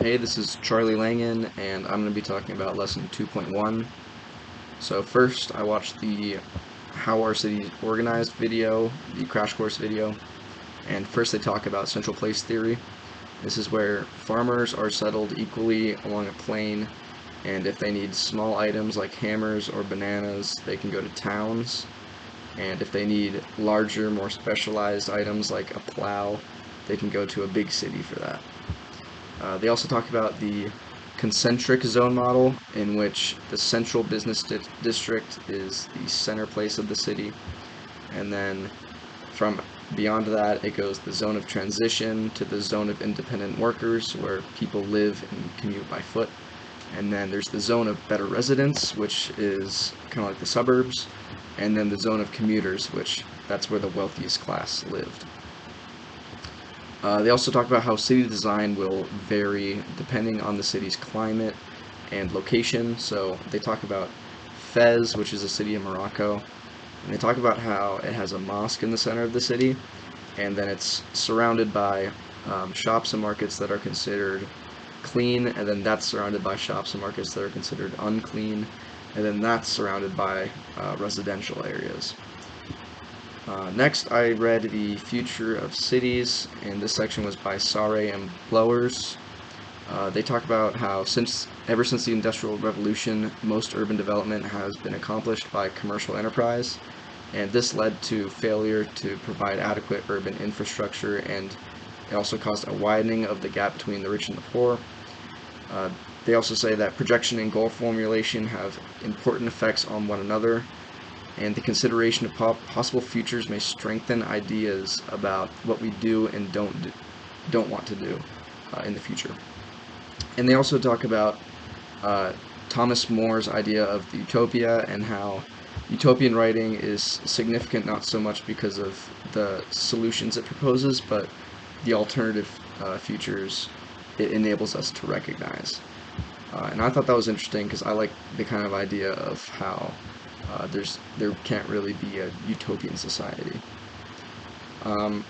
Hey, this is Charlie Langan, and I'm going to be talking about lesson 2.1. So first, I watched the How Our City is Organized video, the crash course video, and first they talk about central place theory. This is where farmers are settled equally along a plain, and if they need small items like hammers or bananas, they can go to towns, and if they need larger, more specialized items like a plow, they can go to a big city for that. They also talk about the concentric zone model, in which the central business district is the center place of the city, and then from beyond that it goes the zone of transition to the zone of independent workers, where people live and commute by foot, and then there's the zone of better residents, which is kind of like the suburbs, and then the zone of commuters, which that's where the wealthiest class lived. They also talk about how city design will vary depending on the city's climate and location. So they talk about Fez, which is a city in Morocco, and they talk about how it has a mosque in the center of the city, and then it's surrounded by shops and markets that are considered clean, and then that's surrounded by shops and markets that are considered unclean, and then that's surrounded by residential areas. Next, I read The Future of Cities, and this section was by Sare and Blowers. They talk about how ever since the Industrial Revolution, most urban development has been accomplished by commercial enterprise, and this led to failure to provide adequate urban infrastructure, and it also caused a widening of the gap between the rich and the poor. Uh, they also say that projection and goal formulation have important effects on one another, and the consideration of possible futures may strengthen ideas about what we do and don't want to do in the future. And they also talk about uh, Thomas More's idea of the utopia, and how utopian writing is significant not so much because of the solutions it proposes, but the alternative futures it enables us to recognize. And I thought that was interesting because I like the kind of idea of how there can't really be a utopian society. Um,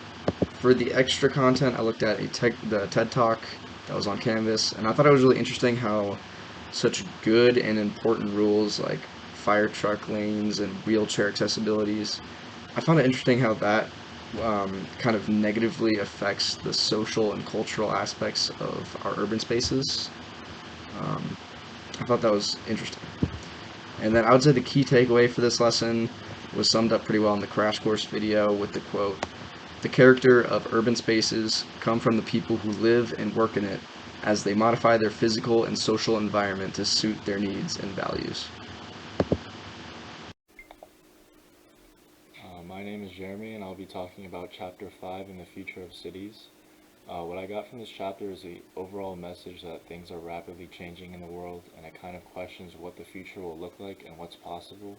for the extra content, I looked at the TED Talk that was on Canvas, and I thought it was really interesting how such good and important rules like fire truck lanes and wheelchair accessibilities, I found it interesting how that kind of negatively affects the social and cultural aspects of our urban spaces. Um, I thought that was interesting. And then I would say the key takeaway for this lesson was summed up pretty well in the crash course video with the quote, "The character of urban spaces come from the people who live and work in it as they modify their physical and social environment to suit their needs and values." My name is Jeremy, and I'll be talking about Chapter 5 in the Future of Cities. What I got from this chapter is the overall message that things are rapidly changing in the world, and it kind of questions what the future will look like and what's possible.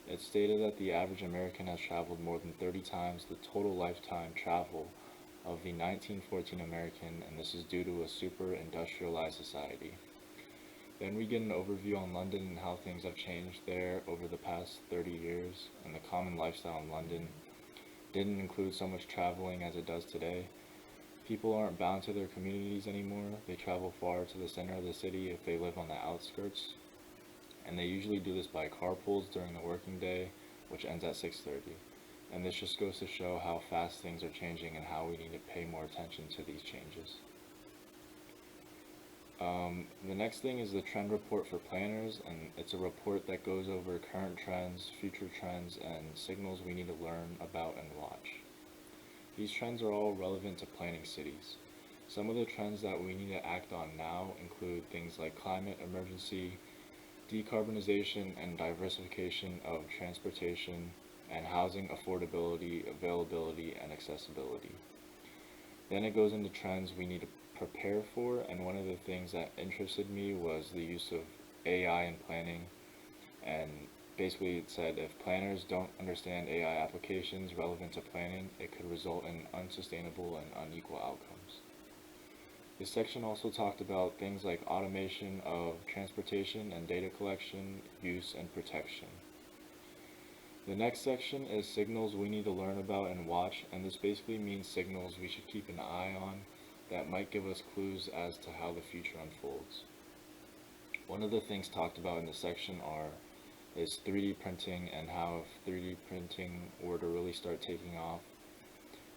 It stated that the average American has traveled more than 30 times the total lifetime travel of the 1914 American, and this is due to a super industrialized society. Then we get an overview on London and how things have changed there over the past 30 years, and the common lifestyle in London didn't include so much traveling as it does today. People aren't bound to their communities anymore. They travel far to the center of the city if they live on the outskirts, and they usually do this by carpools during the working day, which ends at 6:30. And this just goes to show how fast things are changing and how we need to pay more attention to these changes. The next thing is the trend report for planners, and it's a report that goes over current trends, future trends, and signals we need to learn about and watch. These trends are all relevant to planning cities. Some of the trends that we need to act on now include things like climate emergency, decarbonization and diversification of transportation, and housing affordability, availability, and accessibility. Then it goes into trends we need to prepare for, and one of the things that interested me was the use of AI in planning, and basically it said if planners don't understand AI applications relevant to planning, it could result in unsustainable and unequal outcomes. This section also talked about things like automation of transportation and data collection, use, and protection. The next section is signals we need to learn about and watch, and this basically means signals we should keep an eye on that might give us clues as to how the future unfolds. One of the things talked about in this section is 3D printing and how if 3D printing were to really start taking off,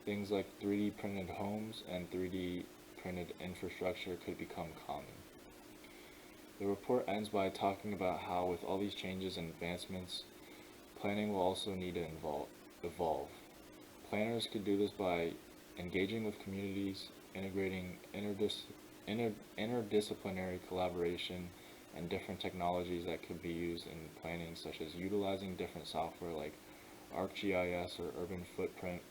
things like 3D printed homes and 3D printed infrastructure could become common. The report ends by talking about how with all these changes and advancements, planning will also need to evolve. Planners could do this by engaging with communities, integrating interdisciplinary collaboration, and different technologies that could be used in planning, such as utilizing different software like ArcGIS or Urban Footprint,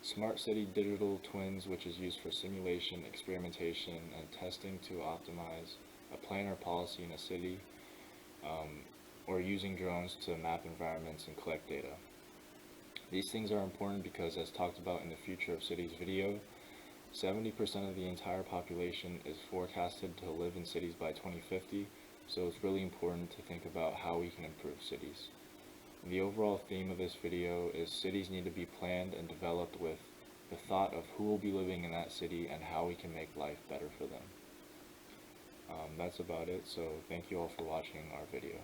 Smart City Digital Twins, which is used for simulation, experimentation, and testing to optimize a plan or policy in a city, or using drones to map environments and collect data. These things are important because, as talked about in the Future of Cities video, 70% of the entire population is forecasted to live in cities by 2050, so it's really important to think about how we can improve cities. The overall theme of this video is cities need to be planned and developed with the thought of who will be living in that city and how we can make life better for them. That's about it, so thank you all for watching our video.